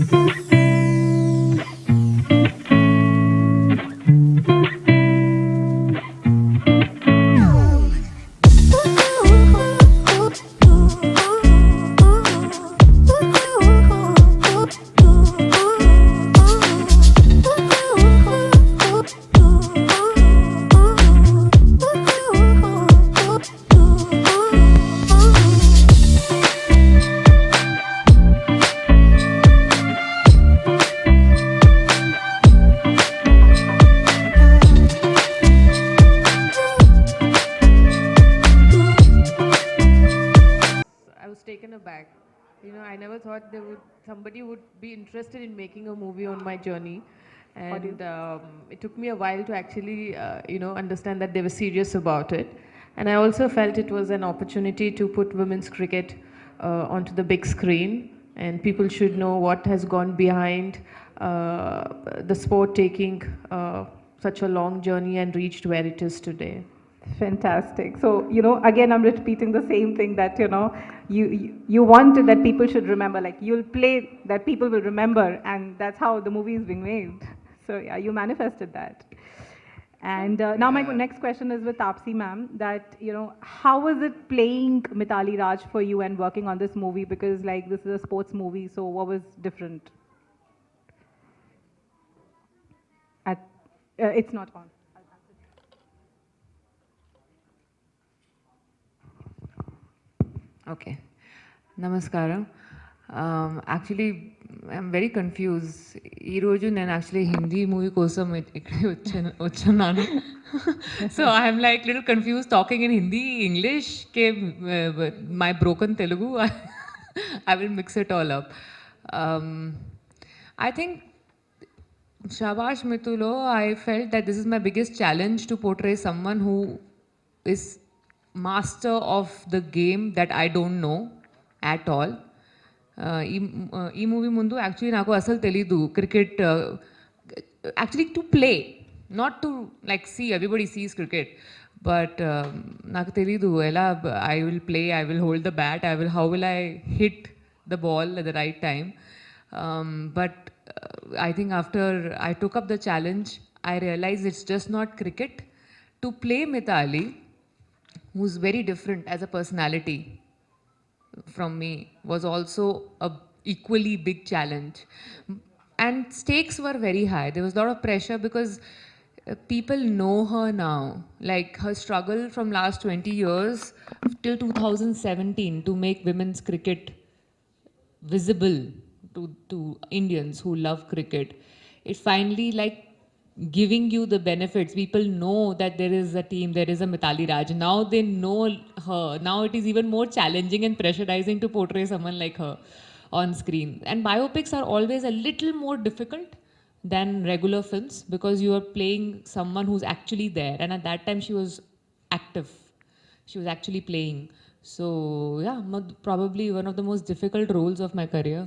I was taken aback. I never thought somebody would be interested in making a movie on my journey, and it took me a while to actually, understand that they were serious about it. And I also felt it was an opportunity to put women's cricket onto the big screen, and people should know what has gone behind the sport taking such a long journey and reached where it is today. Fantastic. So, again, I'm repeating the same thing that, you wanted that people should remember, like you'll play that people will remember, and that's how the movie is being made. So, yeah, you manifested that. And now my next question is with Taapsee ma'am, that, how was it playing Mithali Raj for you and working on this movie? Because, like, this is a sports movie, so what was different? It's not on. Okay. Namaskaram. Actually, I'm very confused. ఈ రోజు నేను actually Hindi movie కోసం ఇక్కడే వచ్చున్నాను. So I'm like little confuse talking in Hindi English కే my broken Telugu I will mix it all up. I think Shabaash Mithulo, I felt that this is my biggest challenge to portray someone who is master of the game that I don't know at all. ఈ movie ముందు actually నాకు అసలు తెలీదు cricket actually to play not to like see everybody sees cricket but నాకు తెలీదు ఎలా I will play I will hold the bat how will I hit the ball at the right time. But I think after I took up the challenge, I realized it's just not cricket. To play Mithali, who's very different as a personality from me, was also a equally big challenge. And stakes were very high. There was a lot of pressure because people know her now. Like her struggle from last 20 years till 2017 to make women's cricket visible to Indians who love cricket. It finally like giving you the benefits. People know that there is a team, there is a Mithali Raj. Now they know her. Now it is even more challenging and pressurizing to portray someone like her on screen. And biopics are always a little more difficult than regular films because you are playing someone who's actually there. And at that time she was active. She was actually playing. So yeah, probably one of the most difficult roles of my career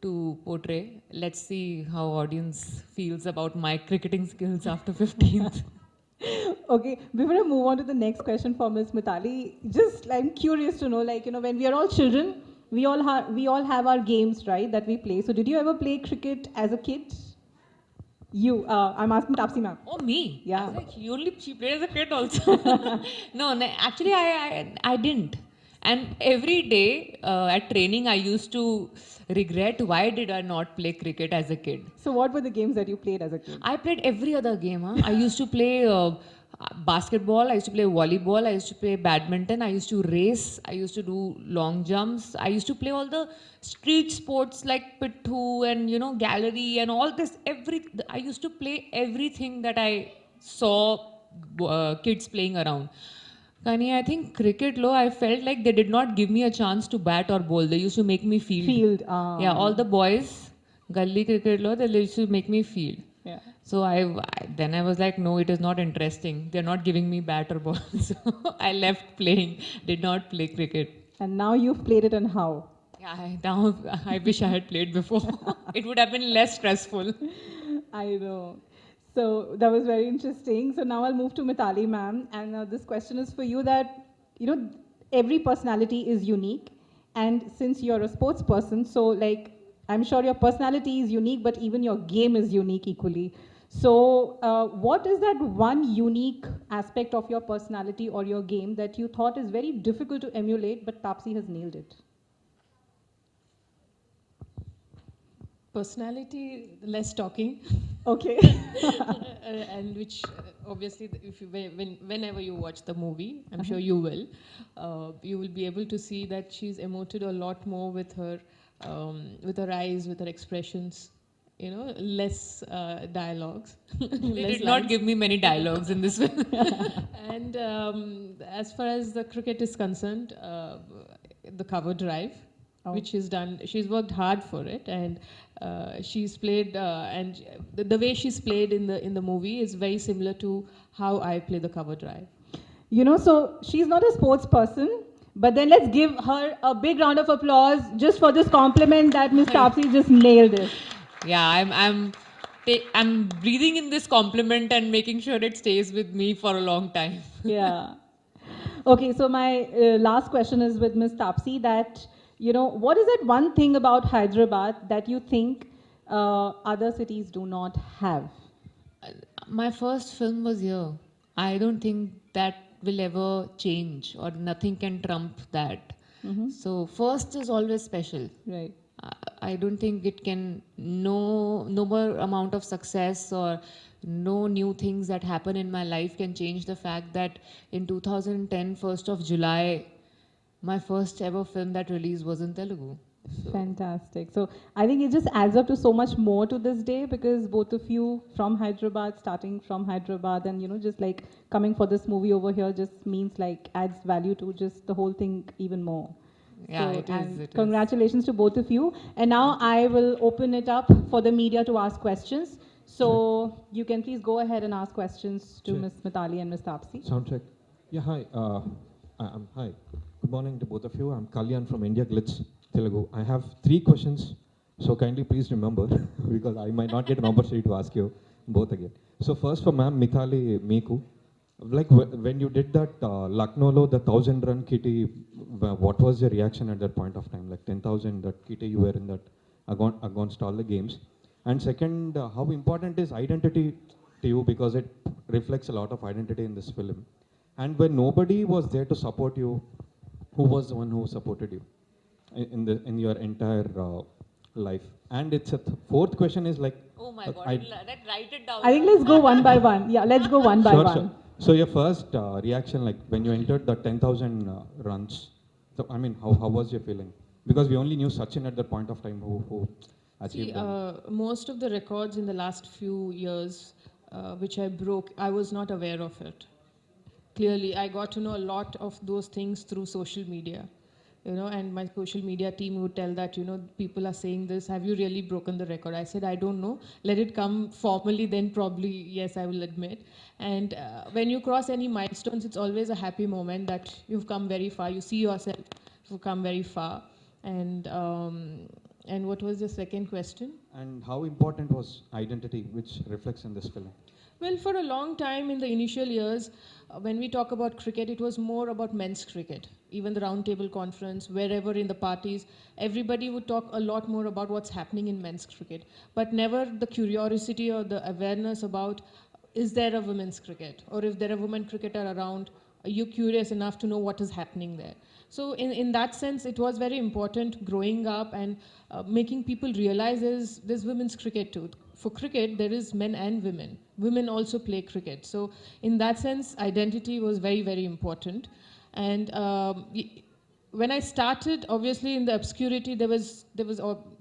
to portray. Let's see how audience feels about my cricketing skills after 15th. Okay, before I move on to the next question for Ms. Mithali, just I'm curious to know, like, when we are all children, we all have our games, right, that we play. So did you ever play cricket as a kid? You, I'm asking Taapsee ma'am. Oh, me? Yeah. She played as a kid also. No, actually I didn't. And every day at training, I used to regret why did I not play cricket as a kid. So what were the games that you played as a kid? I played every other game. I used to play basketball, I used to play volleyball, I used to play badminton, I used to race, I used to do long jumps, I used to play all the street sports like pittu and gallery and all this. I used to play everything that I saw kids playing around. Kani, I think cricket I felt like they did not give me a chance to bat or bowl. They used to make me field. Yeah, all the boys, gully cricket they used to make me field. Yeah. So then I was like, no, it is not interesting. They're not giving me bat or ball. So I left playing, did not play cricket. And now you've played it, and how? Yeah, now I wish I had played before. It would have been less stressful. I know. So that was very interesting. So now I'll move to Mithali ma'am, and this question is for you that, every personality is unique, and since you're a sports person, so like I'm sure your personality is unique, but even your game is unique equally. So, what is that one unique aspect of your personality or your game that you thought is very difficult to emulate, but Taapsee has nailed it? Personality, less talking. Okay. And which obviously, if you, whenever you watch the movie, I'm sure you will be able to see that she's emoted a lot more with her eyes, with her expressions. You know, less dialogues, They less did not lines. give me many dialogues in this film. And as far as the cricket is concerned, the cover drive, which she's done, she's worked hard for it, and she's played, and the way she's played in the movie is very similar to how I play the cover drive. You know, so she's not a sports person, but then let's give her a big round of applause just for this compliment that Miss Taapsee just nailed it. Yeah, I'm breathing in this compliment and making sure it stays with me for a long time. Yeah. Okay, so my last question is with Ms. Taapsee that, you know, what is that one thing about Hyderabad that you think other cities do not have? My first film was here. I don't think that will ever change or nothing can trump that. So first is always special. Right. I don't think it can, no more amount of success or no new things that happen in my life can change the fact that in 2010, 1st of July, my first ever film that released was in Telugu. Fantastic. So I think it just adds up to so much more to this day because both of you from Hyderabad, starting from Hyderabad, and you know, just like coming for this movie over here just means like adds value to just the whole thing even more. Yeah, So, it is. and It is. congratulations to both of you. And now I will open it up for the media to ask questions. So you can please go ahead and ask questions to Sure. Ms. Mithali and Ms. Taapsee. Sound check. Yeah, hi. Hi. Good morning to both of you. I'm Kalyan from India Glitz, Telugu. I have 3 questions, so kindly please remember because I might not get an opportunity to ask you both again. So first for ma'am Mithali Meeku, like when you did that Lucknow lo, the 1,000-run kitty, what was your reaction at that point of time? Like 10,000 that kitty you were in that against all the games. And second, how important is identity to you because it reflects a lot of identity in this film. And when nobody was there to support you, who was the one who supported you in your entire life? And it's a fourth question is like. Oh my God, write it down. I think let's go one by one. Yeah, let's go one by Sure, one. sure. So your first reaction, like when you entered the 10,000 runs, so I mean, how was your feeling? Because we only knew Sachin at that point of time who achieved See, them. most of the records in the last few years, which I broke, I was not aware of it. Clearly, I got to know a lot of those things through social media. You know, and my social media team would tell that, you know, people are saying this, have you really broken the record? I said, I don't know. Let it come formally, then probably, yes, I will admit. And when you cross any milestones, it's always a happy moment that you've come very far. You see yourself, you've come very far. And what was the second question? And how important was identity, which reflects in this film? Well, for a long time in the initial years, when we talk about cricket, it was more about men's cricket. Even the round table conference, wherever in the parties, everybody would talk a lot more about what's happening in men's cricket. But never the curiosity or the awareness about, is there a women's cricket? Or if there are women cricketer around, are you curious enough to know what is happening there? So in that sense, it was very important growing up and making people realize there's women's cricket too. For cricket, there is men and women. Women also play cricket. So in that sense, identity was very, very important. And when I started, obviously in the obscurity, there was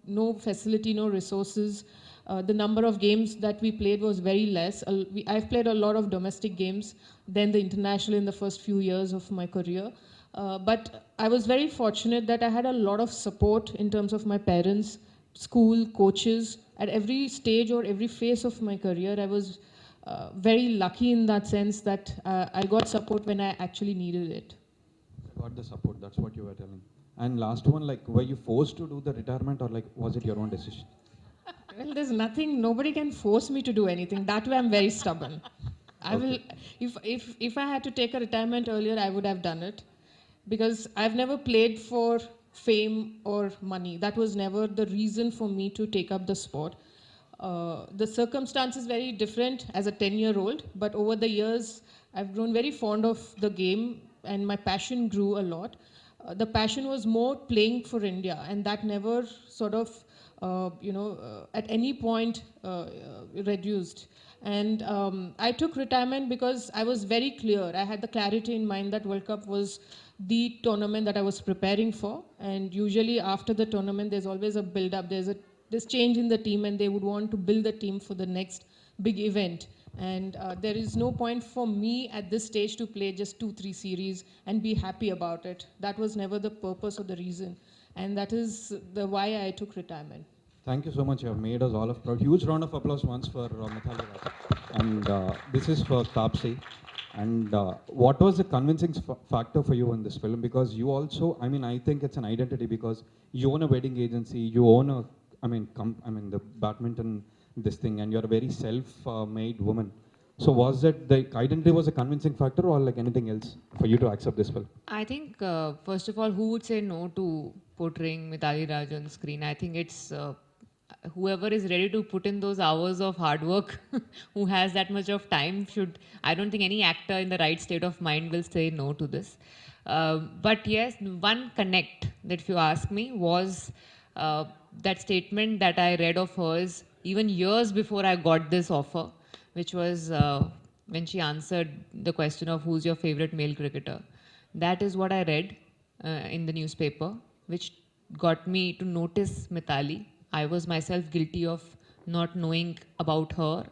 no facility, no resources. The number of games that we played was very less. I've played a lot of domestic games, then the international in the first few years of my career. But I was very fortunate that I had a lot of support in terms of my parents, school, coaches. At every stage or every phase of my career, I was very lucky in that sense that I got support when I actually needed it. Got the support, that's what you were telling. And last one, like, were you forced to do the retirement or like, was it your own decision? Well, there's nothing, nobody can force me to do anything. That way I'm very stubborn. I will, if I had to take a retirement earlier, I would have done it. Because I've never played for fame or money. That was never the reason for me to take up the sport. The circumstance is very different as a 10-year-old, but over the years, I've grown very fond of the game and my passion grew a lot. The passion was more playing for India, and that never sort of, at any point reduced. And I took retirement because I was very clear. I had the clarity in mind that World Cup was the tournament that I was preparing for. And usually after the tournament, there's always a build-up. There's change in the team, and they would want to build the team for the next big event. And there is no point for me at this stage to play just 2-3 series and be happy about it. That was never the purpose or the reason. And that is the why I took retirement. Thank you so much. You have made us all of proud. Huge round of applause once for Mithali Raj. And this is for Taapsee. And what was the convincing factor for you in this film? Because you also, I think it's an identity because you own a wedding agency, you own the badminton, this thing, and you're a very self-made woman. So was that the identity was a convincing factor or like anything else for you to accept this film? I think, first of all, who would say no to portraying Mithali Raj on screen? I think it's whoever is ready to put in those hours of hard work, who has that much of time should, I don't think any actor in the right state of mind will say no to this. But yes, one connect that if you ask me was that statement that I read of hers even years before I got this offer, which was when she answered the question of who's your favorite male cricketer. That is what I read in the newspaper, which got me to notice Mithali. I was myself guilty of not knowing about her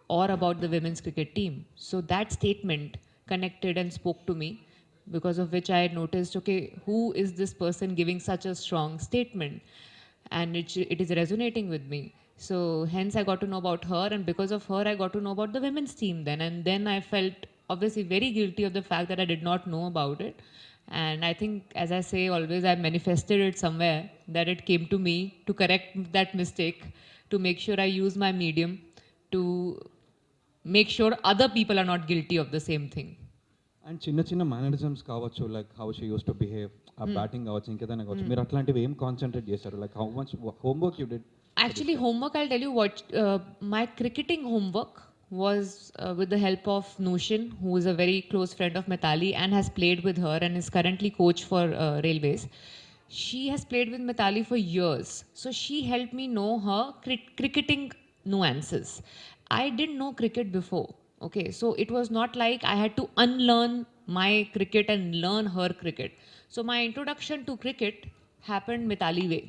or about the women's cricket team. So that statement connected and spoke to me, because of which I had noticed, okay, who is this person giving such a strong statement? And it is resonating with me. So hence I got to know about her, and because of her I got to know about the women's team then. And then I felt obviously very guilty of the fact that I did not know about it. And I think, as I say always, I manifested it somewhere, that it came to me to correct that mistake, to make sure I use my medium to make sure other people are not guilty of the same thing. And చిన్న చిన్న mannerisms కావచ్చు, like how she use to behave, ఆ batting కావచ్చు, ఇంకేదైనా కావచ్చు, మీరు అట్లాంటివి ఏం కాన్సన్ట్రేట్ చేశారు? Like how much homework you did? Actually, homework, I'll tell you what, my cricketing homework was with the help of Nushin, who is a very close friend of Mithali and has played with her and is currently coach for Railways. She has played with Mithali for years. So she helped me know her cricketing nuances. I didn't know cricket before. Okay, so it was not like I had to unlearn my cricket and learn her cricket. So my introduction to cricket happened Mithali way.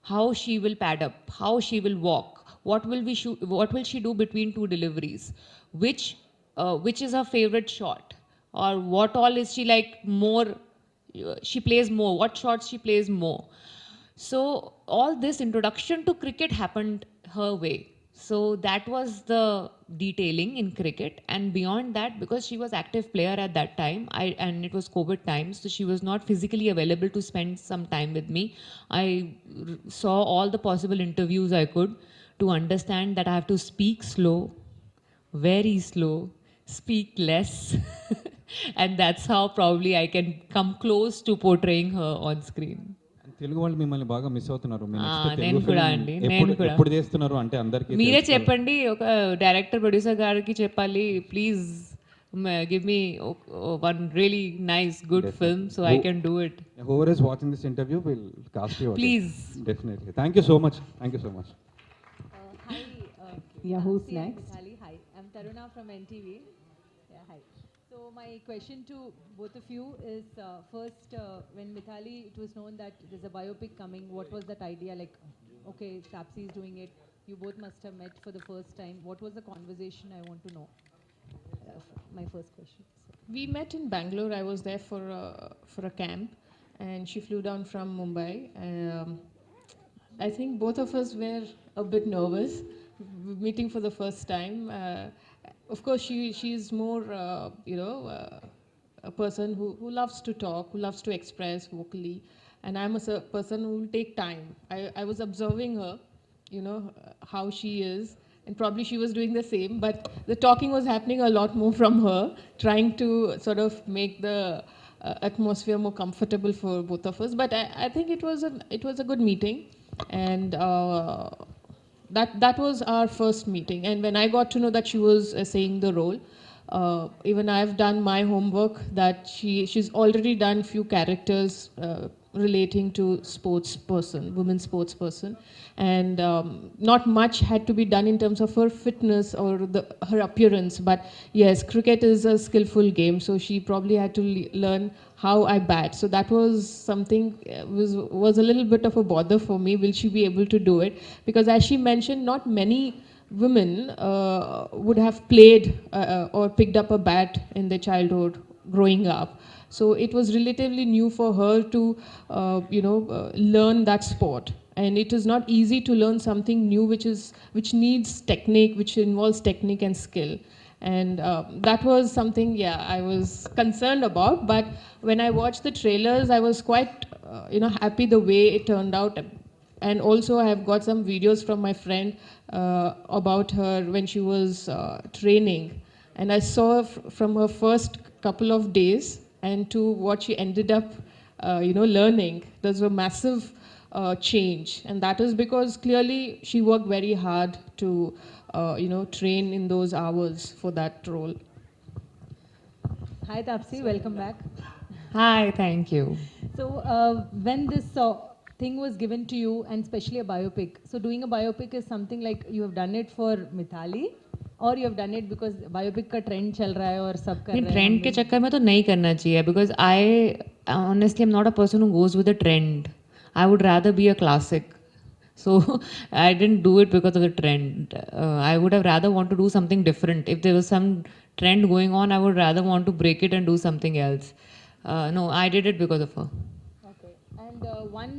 How she will pad up, how she will walk, what will she do between two deliveries, which is her favorite shot, or what all is she like more, she plays more, what shots she plays more. So all this introduction to cricket happened her way. So that was the detailing in cricket. And beyond that, because she was active player at that time, and it was COVID time, so she was not physically available to spend some time with me. I saw all the possible interviews I could to understand that I have to speak slow, very slow, speak less. And that's how probably I can come close to portraying her on screen. Telugu వాళ్ళు మిమ్మల్ని బాగా miss అవుతున్నారు. నేను కూడా అండి, నేను కూడా. ఎప్పుడు చేస్తున్నారు అంటే అందరికీ మీరే చెప్పండి, ఒక డైరెక్టర్ ప్రొడ్యూసర్ గారికి చెప్పాలి, please give me one really nice good film so I can do it. Whoever is watching this interview will cast you again. Please. Definitely. Thank you so much. Thank you so much. Hi. Yeah, who's Taapsee and next? Mithali. Hi, I'm Taruna from NTV. Yeah, hi. So my question to both of you is, first, when Mithali, it was known that there's a biopic coming. What was that idea? Like, okay, Taapsee is doing it. You both must have met for the first time. What was the conversation? I want to know. My first question. We met in Bangalore. I was there for a camp, and she flew down from Mumbai. I think both of us were a bit nervous meeting for the first time. Of course, she's more, a person who loves to talk, who loves to express vocally, and I'm a person who will take time. I was observing her, how she is, and probably she was doing the same, but the talking was happening a lot more from her, trying to sort of make the atmosphere more comfortable for both of us. But I think it was a good meeting, and that was our first meeting. And when I got to know that she was saying the role, even I've done my homework that she's already done few characters relating to sports person, women sports person, and not much had to be done in terms of her fitness or her appearance. But yes, cricket is a skillful game, so she probably had to learn how I bat. So that was something was a little bit of a bother for me. Will she be able to do it? Because as she mentioned, not many women would have played or picked up a bat in their childhood growing up. So it was relatively new for her to, learn that sport. And it is not easy to learn something new which needs technique, which involves technique and skill. And that was something, yeah, I was concerned about. But when I watched the trailers, I was quite, happy the way it turned out. And also, I have got some videos from my friend about her when she was training. And I saw from her first couple of days and to what she ended up, learning. There's a massive change. And that is because clearly she worked very hard to, train in those hours for that role. Hi Taapsee, welcome back. Hi, thank you. So when this thing was given to you, and especially a biopic, so doing a biopic is something like you have done it for Mithali, or you have done it because biopic का trend चल रहा है और सब कर रहे हैं trend के चक्कर में तो नहीं करना चाहिए because I honestly am not a person who goes with the trend I would rather be a classic so I didn't do it because of the trend. I would have rather want to do something different. If there was some trend going on, I would rather want to break it and do something else. No, I did it because of her. Okay. And one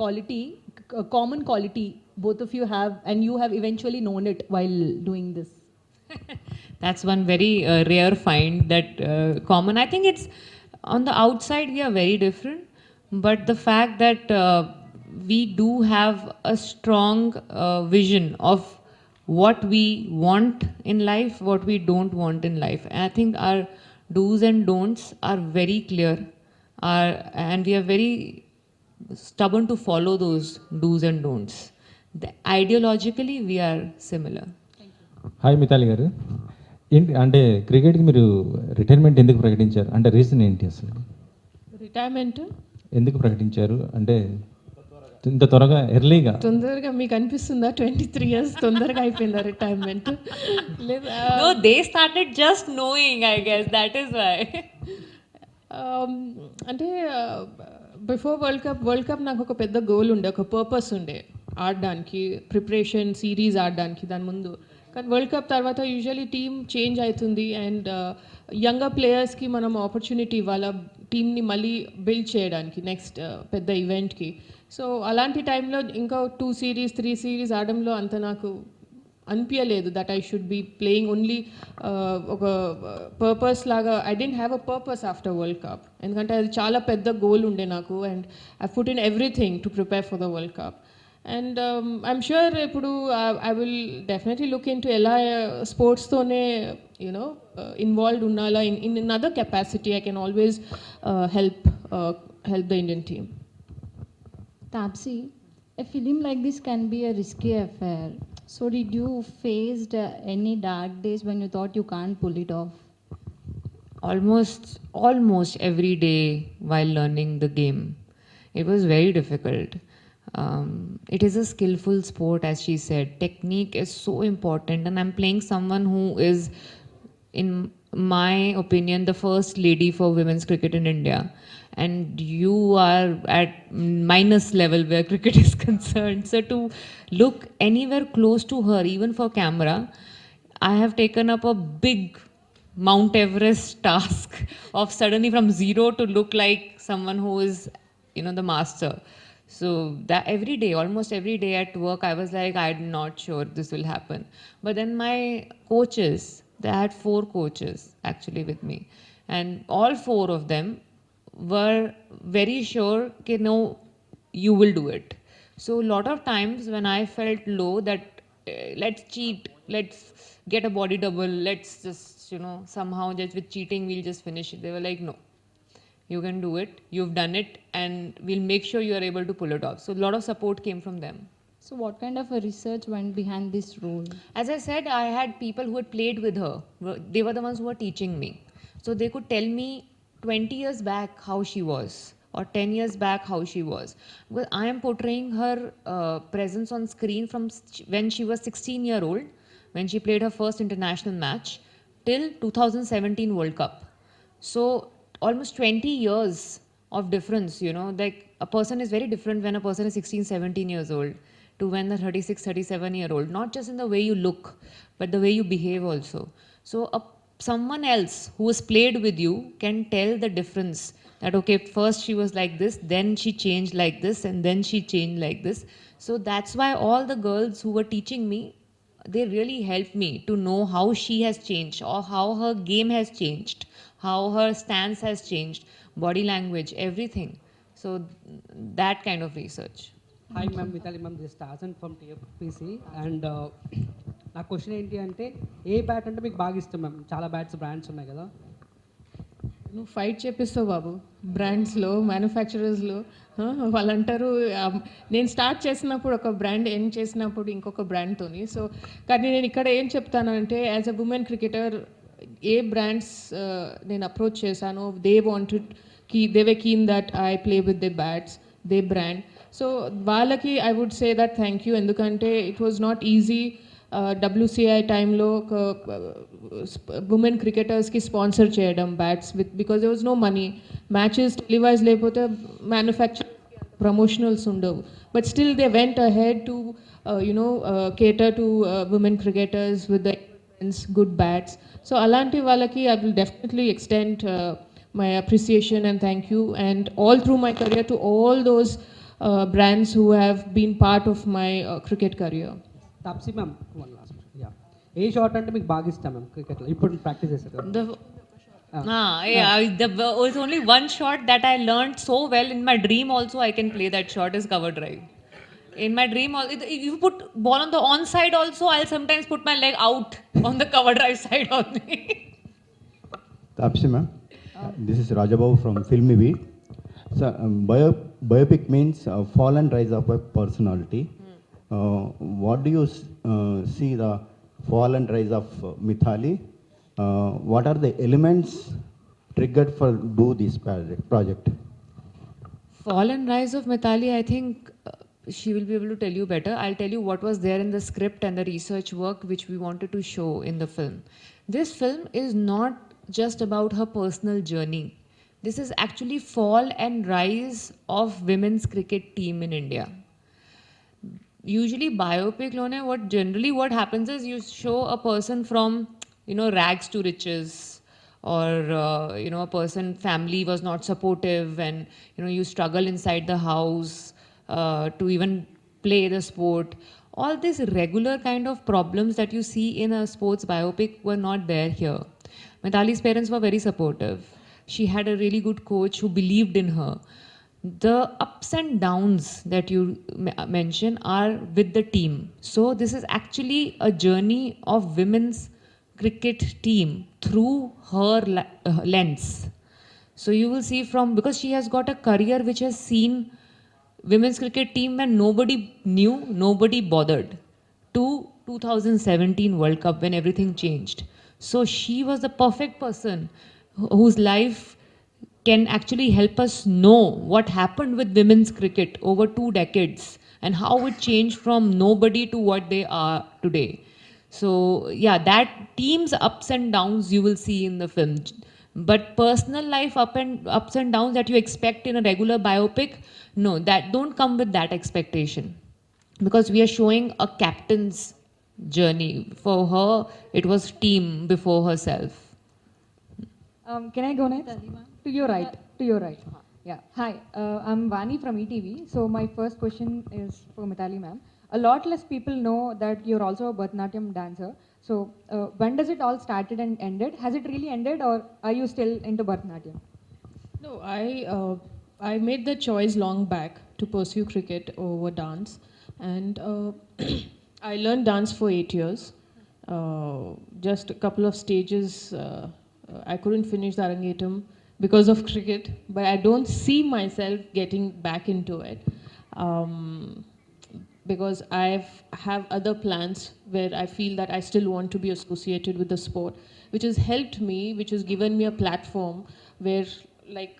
quality, a common quality both of you have, and you have eventually known it while doing this. That's one very rare find that common. I think it's on the outside we are very different, but the fact that we do have a strong vision of what we want in life, what we don't want in life. And I think our do's and don'ts are very clear, and we are very stubborn to follow those do's and don'ts. Ideologically, we are similar. Hi Mithali గారు, ఏంటి అంటే క్రికెట్కి మీరు retirement ఎందుకు ప్రకటించారు? అంటే reason ఏంటి అసలు? రిటైర్మెంట్ ఎందుకు ప్రకటించారు అంటే ఇంత త్వరగా ఎర్లీగా? తొందరగా మీకు అనిపిస్తుందా 23 years తొందరగా అయిపోయిందా రిటైర్మెంట్? లేదా No, they started just knowing, I guess. That is why. అంటే బిఫోర్ వరల్డ్ కప్ నాకు ఒక పెద్ద గోల్ ఉండే, ఒక పర్పస్ ఉండే ఆడడానికి, ప్రిపరేషన్ సిరీస్ ఆడడానికి దాని ముందు. కానీ వరల్డ్ కప్ తర్వాత యూజువలీ టీమ్ చేంజ్ అవుతుంది అండ్ యంగర్ ప్లేయర్స్కి మనం ఆపర్చునిటీ ఇవ్వాలి టీమ్ని మళ్ళీ బిల్డ్ చేయడానికి నెక్స్ట్ పెద్ద ఈవెంట్కి. సో అలాంటి టైంలో ఇంకా 2 series 3 series ఆడడంలో అంత నాకు అనిపించలేదు that I should be playing only ఒక పర్పస్ లాగా. I didn't have a purpose after world cup, ఎందుకంటే అది చాలా పెద్ద గోల్ ఉండే నాకు and I put in everything to prepare for the world cup. And I'm sure ఇప్పుడు I will definitely look into ఎలా స్పోర్ట్స్తోనే యూనో ఇన్వాల్వ్డ్ ఉండాలా in other capacity. I can always help the Indian team. Taapsee, a film like this can be a risky affair. So did you face any dark days when you thought you can't pull it off? Almost every day while learning the game. It was very difficult. It is a skillful sport, as she said. Technique is so important, and I'm playing someone who is, in my opinion, the first lady for women's cricket in India. And you are at minus level where cricket is concerned. So to look anywhere close to her, even for camera, I have taken up a big Mount Everest task of suddenly from zero to look like someone who is, the master. So that every day, almost every day at work, I was like, I'm not sure this will happen. But then my coaches, they had 4 coaches actually with me. And all 4 of them were very sure that no, you will do it. So a lot of times when I felt low that let's cheat, let's get a body double, let's just somehow just with cheating we'll just finish it, they were like, no, you can do it, you've done it, and we'll make sure you are able to pull it off. So a lot of support came from them. So what kind of a research went behind this role? As I said, I had people who had played with her. They were the ones who were teaching me. So they could tell me 20 years back how she was, or 10 years back how she was. Because I am portraying her presence on screen from when she was 16-year-old, when she played her first international match, till 2017 World Cup. So almost 20 years of difference, you know, like a person is very different when a person is 16, 17 years old to when the 36, 37-year-old, not just in the way you look, but the way you behave also. So someone else who has played with you can tell the difference that, okay, first she was like this, then she changed like this, and then she changed like this. So that's why all the girls who were teaching me, they really helped me to know how she has changed or how her game has changed, how her stance has changed, body language, everything. So that kind of research. Hi ma'am Mithali ma'am this టాజన్ from TFPC and నా question ఏంటి అంటే ఏ bat అంటే మీకు బాగా ఇష్టం ma'am చాలా bats brands ఉన్నాయి కదా నువ్వు ఫైట్ చేపిస్తావు బాబు బ్రాండ్స్లో మ్యానుఫ్యాక్చరర్స్లో వాళ్ళు అంటారు నేను స్టార్ట్ చేసినప్పుడు ఒక బ్రాండ్ ఎండ్ చేసినప్పుడు ఇంకొక బ్రాండ్తోని సో కానీ నేను ఇక్కడ ఏం చెప్తాను అంటే యాజ్ అ ఉమెన్ క్రికెటర్ ఏ బ్రాండ్స్ నేను అప్రోచ్ చేశాను they wanted they were keen that I play with their bats their brand so వాళ్ళకి I would say that thank you ఎందుకంటే it was not easy WCI టైంలో ఒక women క్రికెటర్స్కి sponsor చేయడం bats with because there was no money matches televise లేకపోతే manufacture promotionals ఉండవు but still they went ahead to cater to women cricketers with the good bats so అలాంటి వాళ్ళకి I will definitely extend my appreciation and thank you and all through my career to all those brands who have been part of my cricket career. Taapsee ma'am one last yeah A shot అంటే మీకు బాగా ఇష్టం ma'am క్రికెట్లో ఇప్పుడు practice చేస్తారు కదా It's only one shot that I learned so well in my dream also I can play that shot is cover drive. In my dream, if you put ball on the on side also, I'll sometimes put my leg out on the cover drive side only. Taapsee ma'am, this is Rajababu from Filmy Beat. So, biopic means fall and rise of a personality. What do you see the fall and rise of Mithali? What are the elements triggered for do this project? Fall and rise of Mithali, I think she will be able to tell you better. I'll tell you what was there in the script and the research work which we wanted to show in the film. This film is not just about her personal journey. This is actually fall and rise of women's cricket team in India. Usually biopic lone what happens is you show a person from rags to riches or a person family was not supportive and you struggle inside the house to even play the sport. All these regular kind of problems that you see in a sports biopic were not there here. Mithali's parents were very supportive. She had a really good coach who believed in her. The ups and downs that you mention are with the team. So this is actually a journey of women's cricket team through her lens. So you will see because she has got a career which has seen women's cricket team when nobody knew, nobody bothered, to 2017 World Cup when everything changed. So she was the perfect person whose life can actually help us know what happened with women's cricket over 2 decades and how it changed from nobody to what they are today. So yeah, that team's ups and downs you will see in the film. But personal life ups and downs that you expect in a regular biopic, no, that don't come with that expectation. Because we are showing a captain's journey. For her, it was team before herself. Can I go next? To your right. To your right. Yeah. Hi, I'm Vani from ETV. So my first question is for Mithali ma'am. A lot less people know that you're also a Bharatanatyam dancer. So when does it all started and ended? Has it really ended or are you still into Bharatanatyam? No, I made the choice long back to pursue cricket over dance, and I learned dance for 8 years. Just a couple of stages, I couldn't finish the Arangetam. because of cricket, but I don't see myself getting back into it. Um, because have other plans where I feel that I still want to be associated with the sport, which has helped me, which has given me a platform where, like,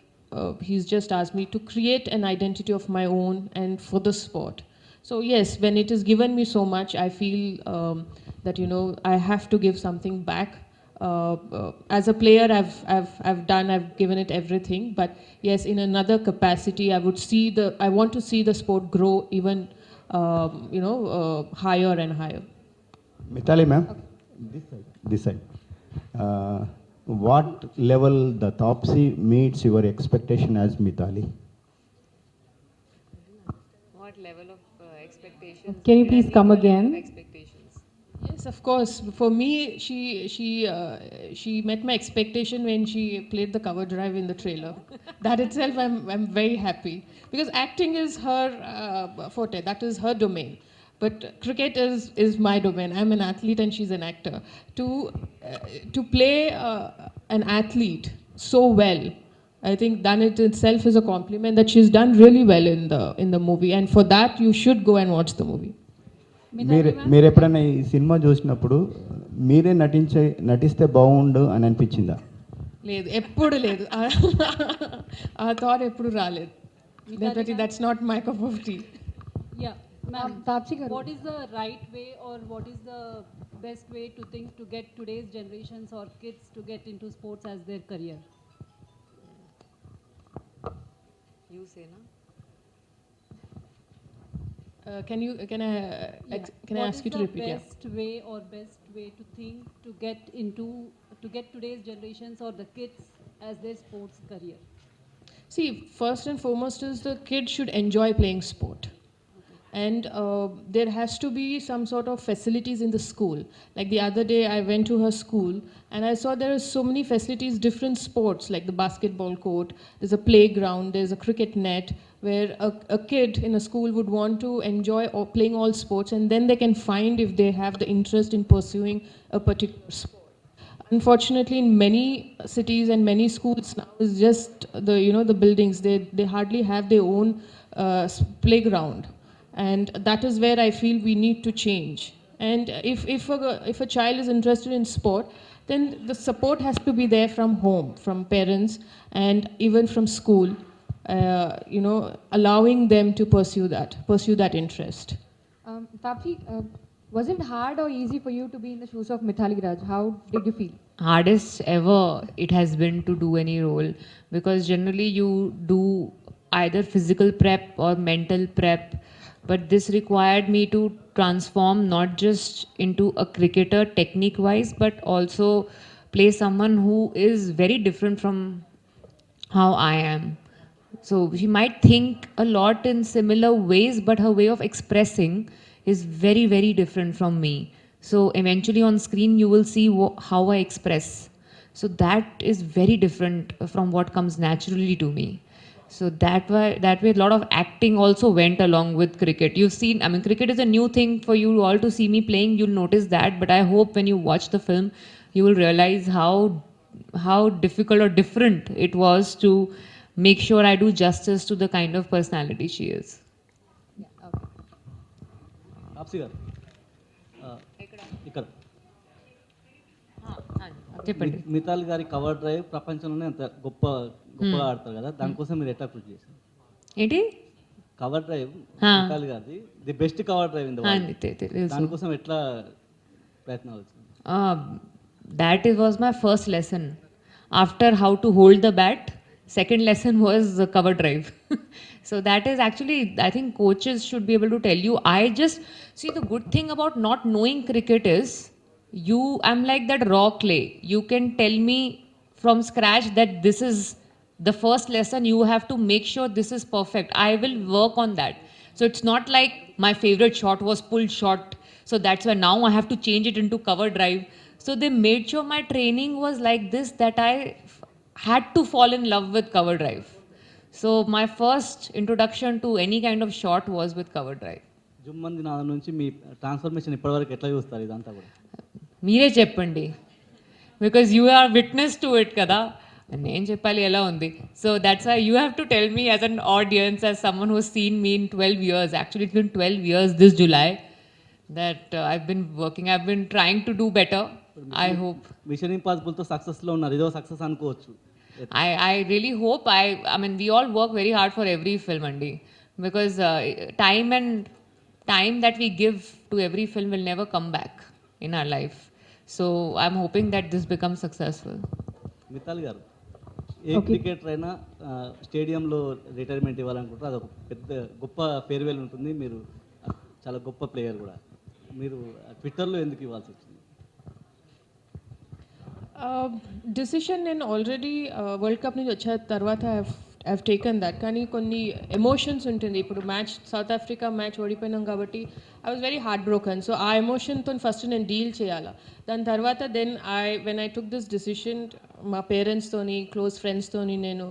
he's just asked me to create an identity of my own and for the sport. So yes, when it has given me so much, I feel that I have to give something back. As a player, I've given it everything. But yes, in another capacity, I want to see the sport grow even, higher and higher. Mithali ma'am, this side. What level the Taapsee meets your expectation as Mithali? What level of expectations? Can you please come again? Expectations. Yes, of course. For me, she met my expectation when she played the cover drive in the trailer. That itself, I'm very happy, because acting is her forte. That is her domain. But cricket is my domain. I'm an athlete and she's an actor. To play an athlete so well, I think that it itself is a compliment, that she's done really well in the movie. And for that, you should go and watch the movie. మీరు ఎప్పుడైనా ఈ cinema చూసినప్పుడు మీరే నటిస్తే బాగుండు అని అనిపించిందా? లేదు, ఎప్పుడు లేదు. ఆ థాట్ ఎప్పుడు రాలేదు. Definitely that's not my cup of tea. Yeah, ma'am. Taapsee garu. What is the right way, or what is the best way to think to get today's generations or kids to get into sports as their career? You say, na? Can I ask you to repeat? What is the best way to think to get today's generations or the kids as their sports career? See, first and foremost is the kid should enjoy playing sport. And there has to be some sort of facilities in the school. Like the other day, I went to her school and I saw there are so many facilities, different sports, like the basketball court, there's a playground, there's a cricket net, where a kid in a school would want to enjoy playing all sports, and then they can find if they have the interest in pursuing a particular sport. Unfortunately, in many cities and many schools now, it's just the buildings. They hardly have their own playground, and that is where I feel we need to change. And if a child is interested in sport, then the support has to be there from home, from parents, and even from school. Allowing them to pursue that interest. Taapsee, was it hard or easy for you to be in the shoes of Mithali Raj? How did you feel? Hardest ever it has been to do any role, because generally you do either physical prep or mental prep, but this required me to transform not just into a cricketer technique wise, but also play someone who is very different from how I am. So she might think a lot in similar ways, but her way of expressing is very, very different from me. So eventually on screen you will see how I express. So that is very different from what comes naturally to me. So that way a lot of acting also went along with cricket. You've seen, I mean, cricket is a new thing for you all to see me playing. You'll notice that, but I hope when you watch the film, you will realize how difficult or different it was to make sure I do justice to the kind of personality she is. Taapsee గారు ఇక్కడ చెప్పండి. మితాలి గారి cover drive ప్రపంచంలోనే అంత గొప్పగా ఆడతారు కదా, దానికోసం మీరు ఎట్లా కృషి చేశారు? ఏంటి కవర్ డ్రైవ్ మితాలి గారిది the best cover drive in the world, దానికోసం ఎట్లా ప్రయత్నాలు వచ్చింది? That was my first lesson. After how to hold the bat, second lesson was the cover drive. So that is actually, I think coaches should be able to tell you. I just see, the good thing about not knowing cricket is I'm like that raw clay. You can tell me from scratch that this is the first lesson, you have to make sure this is perfect. I will work on that. So it's not like my favorite shot was pulled shot, so that's why now I have to change it into cover drive. So they made sure my training was like this, that I had to fall in love with cover drive. So my first introduction to any kind of shot was with cover drive. జుమ్మంది నాన్న నుంచి మీ transformation ఇప్పటివరకు ఎట్లా చూస్తారు ఇదంతా కూడా? మీరే చెప్పండి, because you are witness to it కదా. నేను చెప్పాలి ఎలా ఉంది. So that's why you have to tell me as an audience, as someone who seen me in 12 years. Actually, it's been 12 years this July that I've been working. I've been trying to do better. I hope. Mission ఇంపాసిబుల్తో సక్సెస్లో ఉన్నారు, ఇదో success అనుకోవచ్చు. I really hope. I mean, we all work very hard for every film, Andy, because time that we give to every film will never come back in our life. So I'm hoping that this becomes successful. Mithali గారు, ఏ cricketer అయినా స్టేడియంలో retirement ఇవ్వాలనుకుంటారు, అదొక పెద్ద గొప్ప farewell ఉంటుంది. మీరు చాలా గొప్ప ప్లేయర్ కూడా, మీరు ట్విట్టర్లో ఎందుకు ఇవ్వాల్సి వచ్చింది? డెసిషన్ నేను ఆల్రెడీ వరల్డ్ కప్ నుంచి వచ్చే తర్వాత ఐవ్ టేకన్ దట్. కానీ కొన్ని ఎమోషన్స్ ఉంటుంది. ఇప్పుడు మ్యాచ్, సౌత్ ఆఫ్రికా మ్యాచ్ ఓడిపోయినాం కాబట్టి I was very heart broken. So ఆ ఎమోషన్తో ఫస్ట్ నేను డీల్ చేయాలా. దాని తర్వాత when I took this decision, మా పేరెంట్స్తోని, క్లోజ్ ఫ్రెండ్స్తోని నేను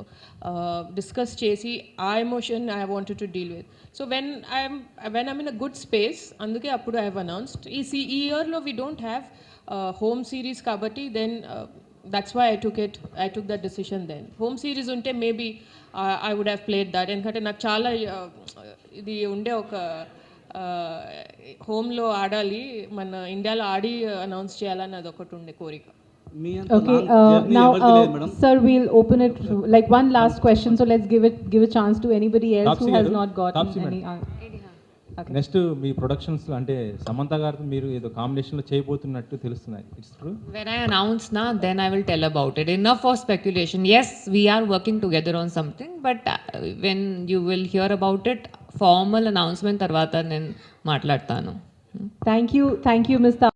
డిస్కస్ చేసి ఆ emotion I wanted to deal with. So when I'm in a good space, అందుకే అప్పుడు ఐ హ్యావ్ అనౌన్స్డ్. ఈ ఇయర్లో we don't have home series కాబట్టి then that's why I took that decision then. Home series unte maybe I would have played that. ఎందుకంటే నాకు చాలా ఇది ఉండే ఒక హోమ్లో ఆడాలి, మన ఇండియాలో ఆడి అనౌన్స్ చేయాలని అదొకటి ఉండే కోరిక. Okay, now sir, we'll open it like one last question, so let's give a chance to anybody else who has not gotten any. Next me productions అంటే సమంత గారితో మీరు ఏదో కాంబినేషన్లో చేయబోతున్నట్టు తెలుస్తున్నాయి. It's true? When I announce now, then I will tell about it. Enough for speculation. Yes, we are working together on something, but when you will hear about it, formal announcement tarvata nen maatladtanu. Thank you, Mr.